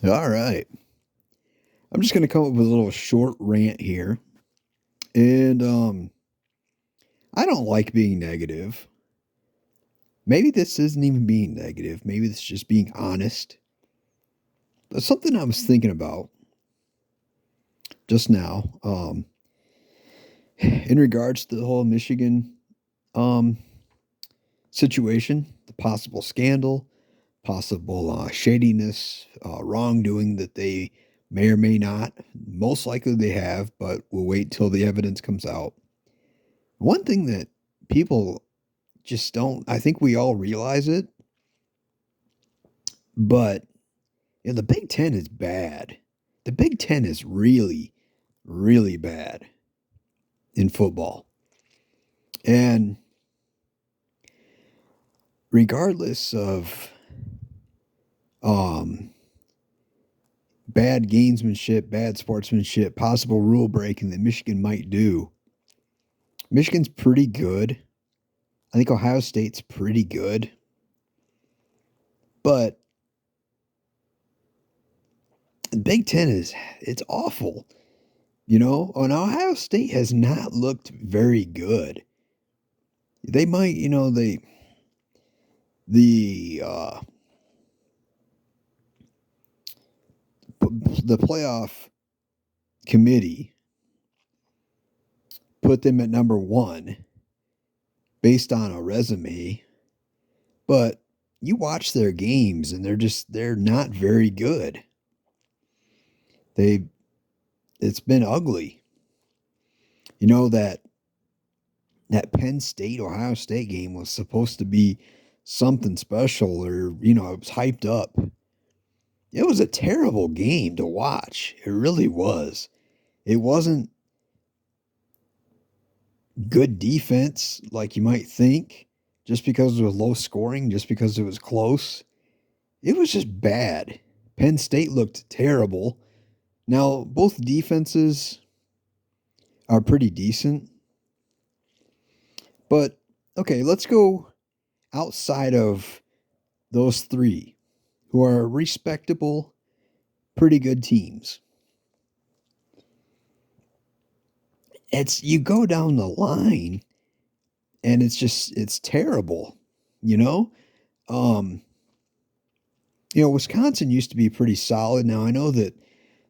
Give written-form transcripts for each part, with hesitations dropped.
All right. I'm just going to come up with a little short rant here. And I don't like being negative. Maybe this isn't even being negative. Maybe this is just being honest. But something I was thinking about just now in regards to the whole Michigan um, situation, the possible scandal, possible shadiness, wrongdoing that they may or may not. Most likely they have, but we'll wait till the evidence comes out. One thing that people just don't, I think we all realize it, but the Big Ten is bad. The Big Ten is really, really bad in football. And regardless of um, bad gamesmanship, bad sportsmanship, possible rule breaking that Michigan might do, Michigan's pretty good. I think Ohio State's pretty good. But the Big Ten it's awful. And Ohio State has not looked very good. They might, the the playoff committee put them at number one based on a resume, but you watch their games and they're not very good. It's been ugly. That Penn State Ohio State game was supposed to be something special, or it was hyped up. It was a terrible game to watch. It really was. It wasn't good defense like you might think, just because it was low scoring, just because it was close. It was just bad. Penn State looked terrible. Now, both defenses are pretty decent. But, okay, let's go outside of those three who are respectable, pretty good teams. You go down the line and it's terrible, you know? Um, Wisconsin used to be pretty solid. Now I know that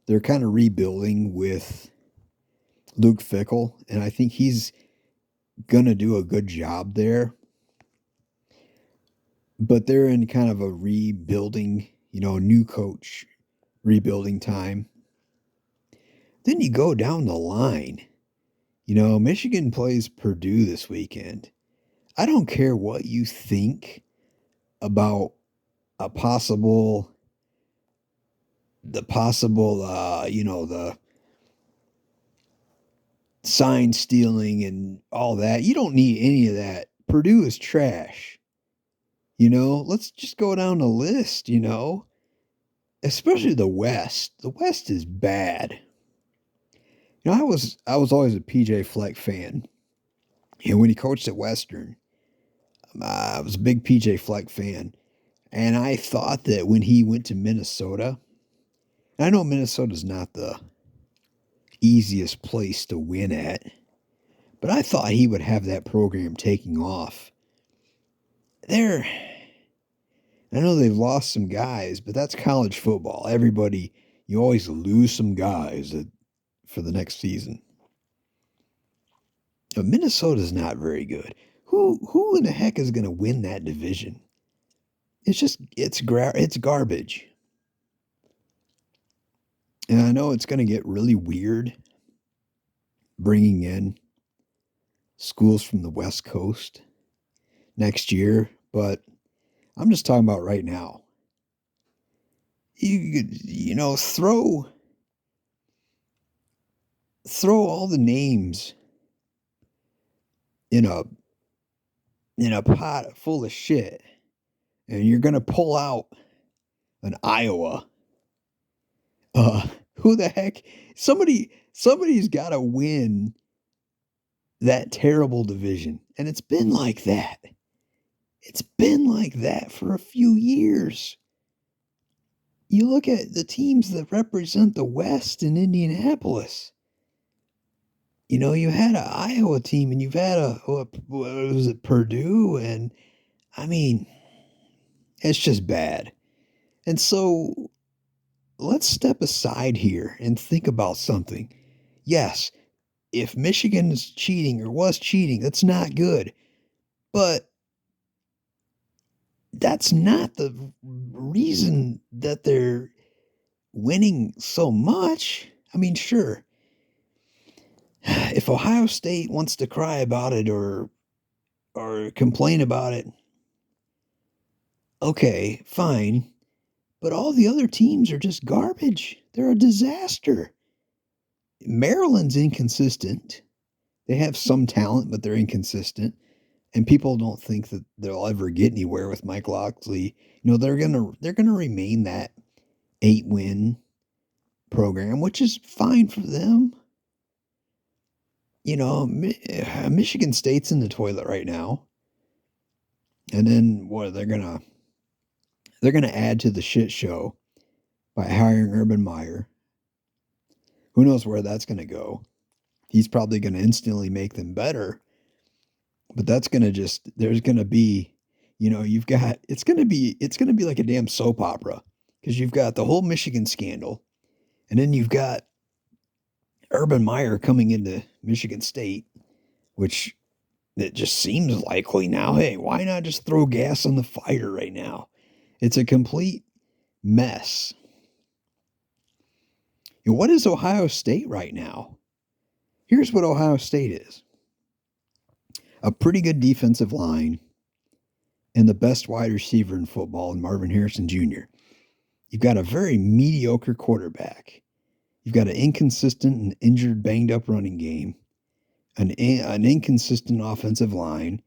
they're kind of rebuilding with Luke Fickell, and I think he's gonna do a good job there. But they're in kind of a rebuilding, new coach rebuilding time. Then you go down the line. Michigan plays Purdue this weekend. I don't care what you think about a possible, the possible, the sign stealing and all that. You don't need any of that. Purdue is trash. Let's just go down the list, especially the West. The West is bad. I was always a PJ Fleck fan. When he coached at Western, I was a big PJ Fleck fan. And I thought that when he went to Minnesota, I know Minnesota's not the easiest place to win at, but I thought he would have that program taking off. I know they've lost some guys, but that's college football. You always lose some guys for the next season. But Minnesota's not very good. Who in the heck is going to win that division? It's garbage. And I know it's going to get really weird bringing in schools from the West Coast next year, but I'm just talking about right now. Throw all the names in a pot full of shit, and you're gonna pull out an Iowa. Who the heck? Somebody's got to win that terrible division, and it's been like that. It's been like that for a few years. You look at the teams that represent the West in Indianapolis. You know, you had an Iowa team and you've had what was it, Purdue? And I mean, it's just bad. And so let's step aside here and think about something. Yes, if Michigan is cheating or was cheating, that's not good. But that's not the reason that they're winning so much. I mean, sure, if Ohio State wants to cry about it or complain about it, okay, fine. But all the other teams are just garbage. They're a disaster. Maryland's inconsistent. They have some talent, but they're inconsistent. And people don't think that they'll ever get anywhere with Mike Locksley. You know, they're gonna remain that 8-win program, which is fine for them. You know, Michigan State's in the toilet right now. And then what they're gonna add to the shit show by hiring Urban Meyer. Who knows where that's gonna go? He's probably gonna instantly make them better, but that's gonna just there's gonna be, you know, it's gonna be like a damn soap opera because you've got the whole Michigan scandal, and then you've got Urban Meyer coming into Michigan State, which it just seems likely now. Hey, why not just throw gas on the fire right now? It's a complete mess. And what is Ohio State right now? Here's what Ohio State is: a pretty good defensive line and the best wide receiver in football in Marvin Harrison Jr. You've got a very mediocre quarterback. You've got an inconsistent and injured, banged up running game, an inconsistent offensive line.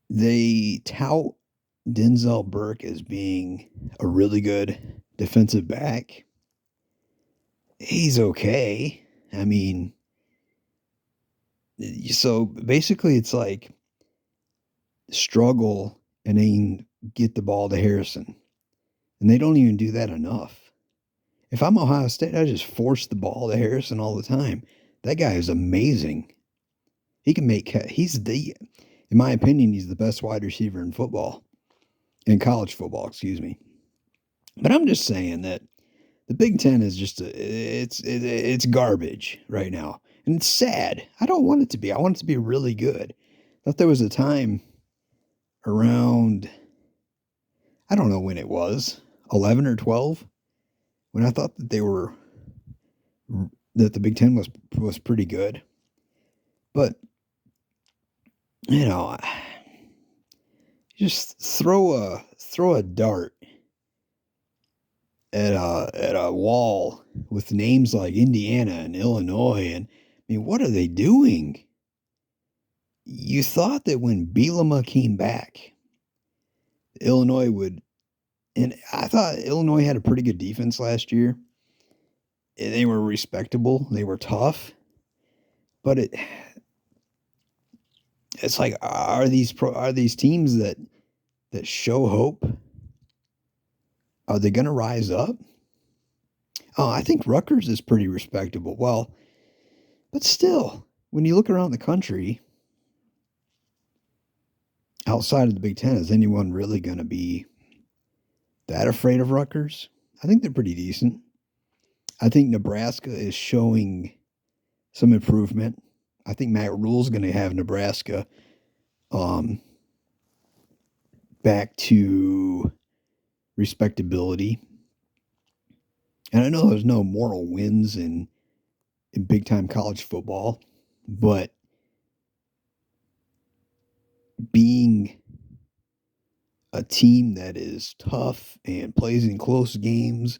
They tout Denzel Burke as being a really good defensive back. He's okay. I mean, so basically it's like struggle and then get the ball to Harrison. And they don't even do that enough. If I'm Ohio State, I just force the ball to Harrison all the time. That guy is amazing. He can make, in my opinion, he's the best wide receiver in football, in college football, excuse me. But I'm just saying that the Big Ten is just, it's garbage right now. And it's sad. I don't want it to be. I want it to be really good. I thought there was a time around, I don't know when it was, 11 or 12, when I thought that that the Big Ten was pretty good. But, you know, just throw a dart at a wall with names like Indiana and Illinois, and I mean, what are they doing? You thought that when Bielema came back, Illinois would, and I thought Illinois had a pretty good defense last year. They were respectable, they were tough, but it's like, are these teams that show hope? Are they going to rise up? Oh, I think Rutgers is pretty respectable. Well, but still, when you look around the country, outside of the Big Ten, is anyone really going to be that afraid of Rutgers? I think they're pretty decent. I think Nebraska is showing some improvement. I think Matt Rule's going to have Nebraska back to respectability. And I know there's no moral wins in big time college football, but being a team that is tough and plays in close games,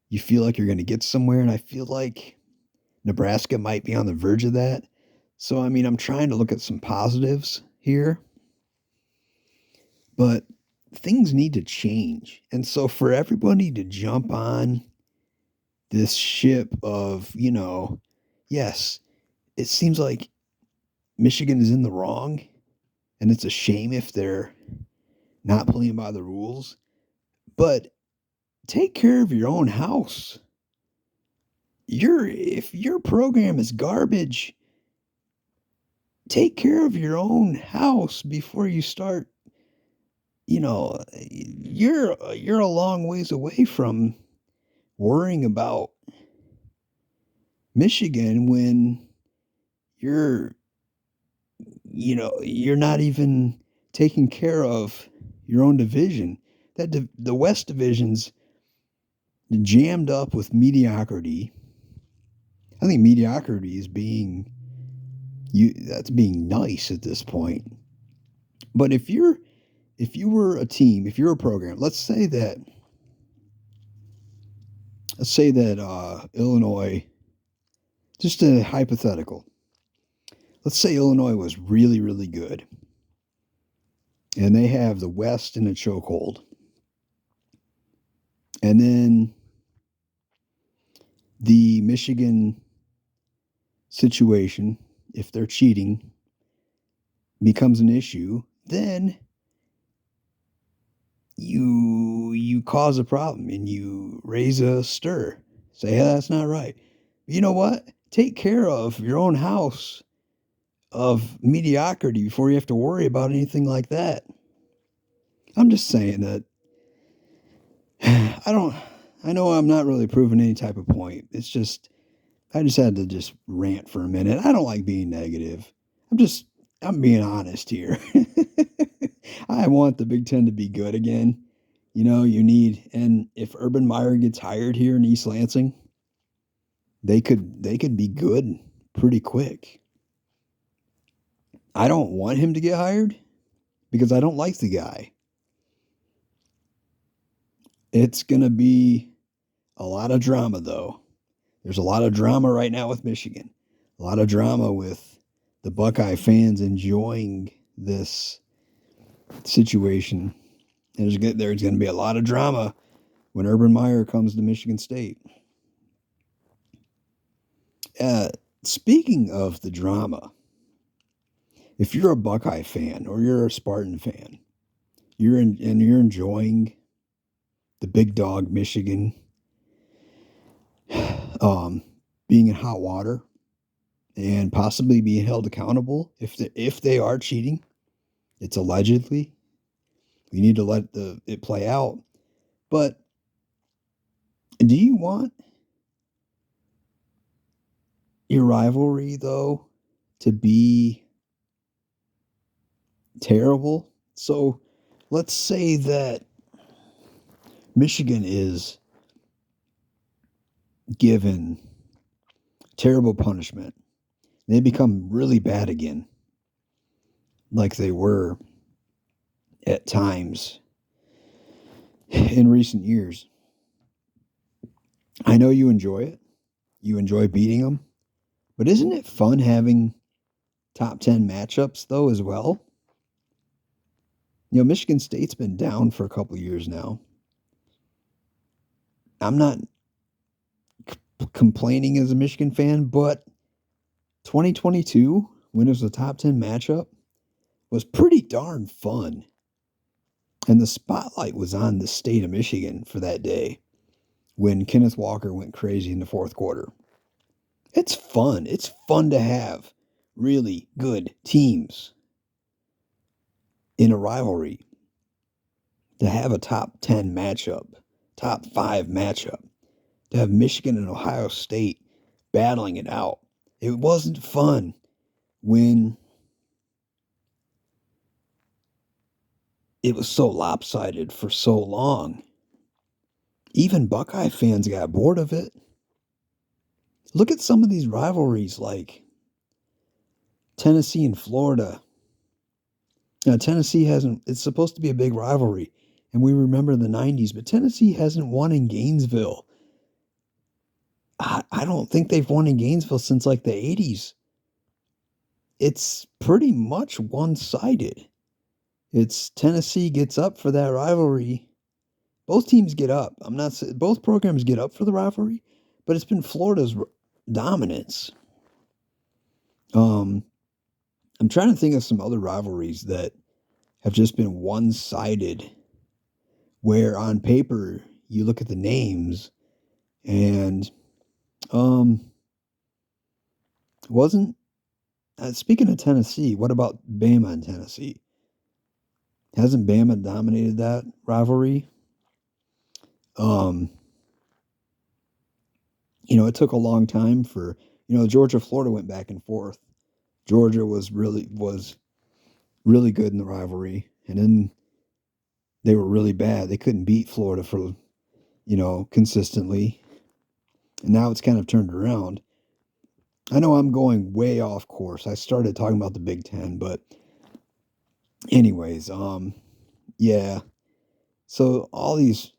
you feel like you're going to get somewhere. And I feel like Nebraska might be on the verge of that. So, I mean, I'm trying to look at some positives here, but things need to change. And so for everybody to jump on this ship of, you know, yes, it seems like Michigan is in the wrong and it's a shame if they're not playing by the rules. But take care of your own house. If your program is garbage, take care of your own house before you start. You're a long ways away from worrying about Michigan when you're you're not even taking care of your own division. The West Division's jammed up with mediocrity. I think mediocrity is being that's being nice at this point. But if you were a team, if you're a program, let's say that Illinois, just a hypothetical. Let's say Illinois was really, really good, and they have the West in a chokehold, and then the Michigan situation, if they're cheating, becomes an issue, then you cause a problem and you raise a stir. Say, hey, that's not right. You know what? Take care of your own house of mediocrity before you have to worry about anything like that. I'm just saying that I know I'm not really proving any type of point. It's just, I just had to just rant for a minute. I don't like being negative. I'm being honest here. I want the Big Ten to be good again. And if Urban Meyer gets hired here in East Lansing, they could be good pretty quick. I don't want him to get hired because I don't like the guy. It's going to be a lot of drama, though. There's a lot of drama right now with Michigan. A lot of drama with the Buckeye fans enjoying this situation. There's going to be a lot of drama when Urban Meyer comes to Michigan State. Speaking of the drama, if you're a Buckeye fan or you're a Spartan fan, you're enjoying the big dog Michigan being in hot water and possibly being held accountable if they are cheating. It's allegedly. We need to let it play out. But do you want your rivalry, though, to be terrible? So let's say that Michigan is given terrible punishment. They become really bad again, like they were at times in recent years. I know you enjoy it. You enjoy beating them. But isn't it fun having top 10 matchups, though, as well? Michigan State's been down for a couple years now. I'm not complaining as a Michigan fan, but 2022, when it was a top 10 matchup, was pretty darn fun. And the spotlight was on the state of Michigan for that day when Kenneth Walker went crazy in the fourth quarter. It's fun. It's fun to have really good teams in a rivalry, to have a top 10 matchup, top 5 matchup, to have Michigan and Ohio State battling it out. It wasn't fun when it was so lopsided for so long. Even Buckeye fans got bored of it. Look at some of these rivalries like Tennessee and Florida. Now, Tennessee it's supposed to be a big rivalry, and we remember the 90s, but Tennessee hasn't won in Gainesville. I don't think they've won in Gainesville since like the 80s. It's pretty much one-sided. It's Tennessee gets up for that rivalry. Both teams get up. Both programs get up for the rivalry, but it's been Florida's dominance. I'm trying to think of some other rivalries that have just been one-sided, where on paper you look at the names and um wasn't speaking of Tennessee, what about Bama and Tennessee? Hasn't Bama dominated that rivalry? Um, it took a long time for, Georgia Florida went back and forth. Georgia was really good in the rivalry, and then they were really bad. They couldn't beat Florida for, consistently. And now it's kind of turned around. I know I'm going way off course. I started talking about the Big Ten, but anyways, yeah. So all these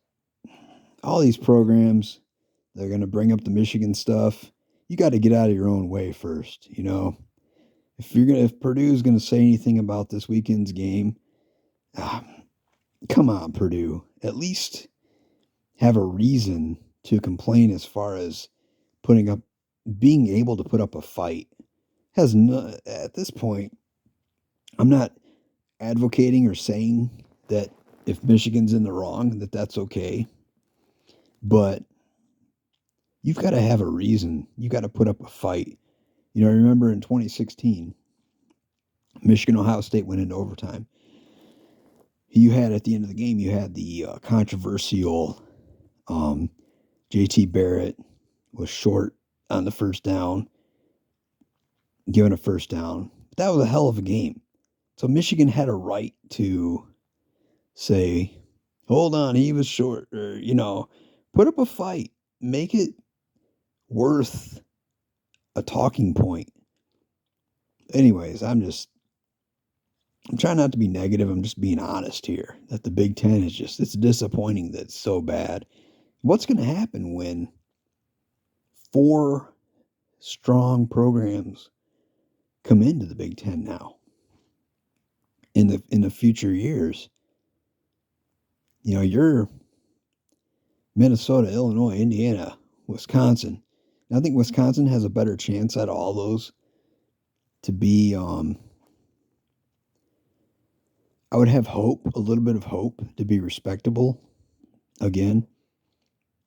programs, they're gonna bring up the Michigan stuff. You got to get out of your own way first. If Purdue's gonna say anything about this weekend's game, ah, come on, Purdue. At least have a reason to complain as far as putting up, being able to put up a fight. Has no, at this point, I'm not advocating or saying that if Michigan's in the wrong, that that's okay. But you've got to have a reason. You got to put up a fight. I remember in 2016, Michigan Ohio State went into overtime. You had at the end of the game, you had the controversial um, JT Barrett was short on the first down, given a first down. But that was a hell of a game. So Michigan had a right to say, hold on, he was short, or, put up a fight, make it worth a talking point. Anyways, I'm trying not to be negative. I'm just being honest here that the Big Ten it's disappointing that it's so bad. What's going to happen when four strong programs come into the Big Ten now in the future years? You're Minnesota, Illinois, Indiana, Wisconsin. And I think Wisconsin has a better chance out of all those to be. I would have hope, a little bit of hope, to be respectable again.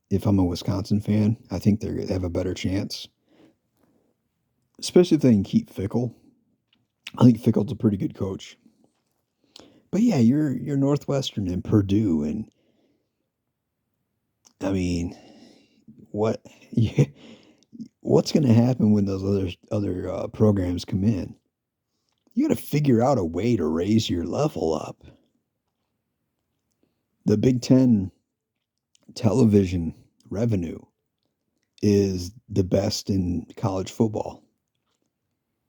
If I'm a Wisconsin fan, I think they have a better chance, especially if they can keep Fickle. I think Fickle's a pretty good coach. But yeah, you're Northwestern and Purdue, and I mean, what yeah, what's going to happen when those other programs come in? You got to figure out a way to raise your level up. The Big Ten television revenue is the best in college football.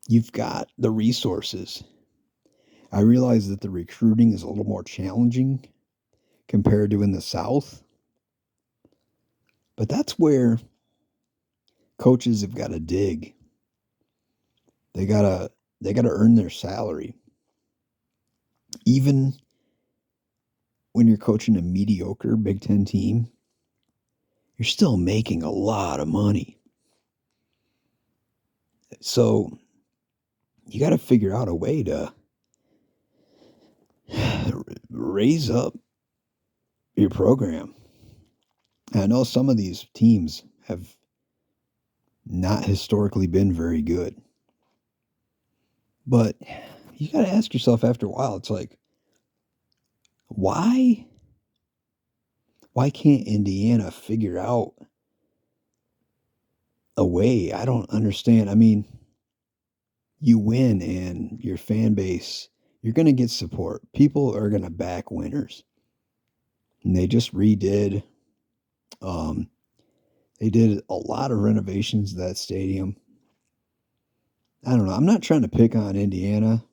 You've got the resources. I realize that the recruiting is a little more challenging compared to in the South, but that's where coaches have got to dig. They gotta earn their salary. Even when you're coaching a mediocre Big Ten team, you're still making a lot of money. So you got to figure out a way to raise up your program. And I know some of these teams have not historically been very good. But you got to ask yourself after a while, it's like, why can't Indiana figure out a way? I don't understand. I mean, you win and your fan base, you're going to get support. People are going to back winners. And they just redid, um, they did a lot of renovations to that stadium. I don't know. I'm not trying to pick on Indiana.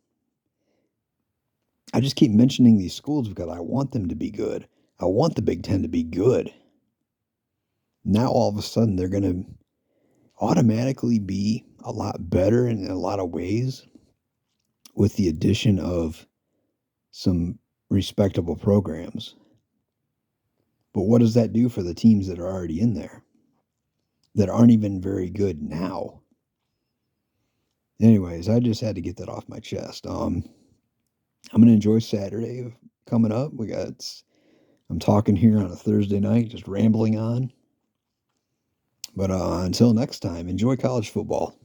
I just keep mentioning these schools because I want them to be good. I want the Big Ten to be good. Now all of a sudden they're going to automatically be a lot better in a lot of ways with the addition of some respectable programs. But what does that do for the teams that are already in there that aren't even very good now? Anyways, I just had to get that off my chest. I'm gonna enjoy Saturday coming up. I'm talking here on a Thursday night, just rambling on. But until next time, enjoy college football.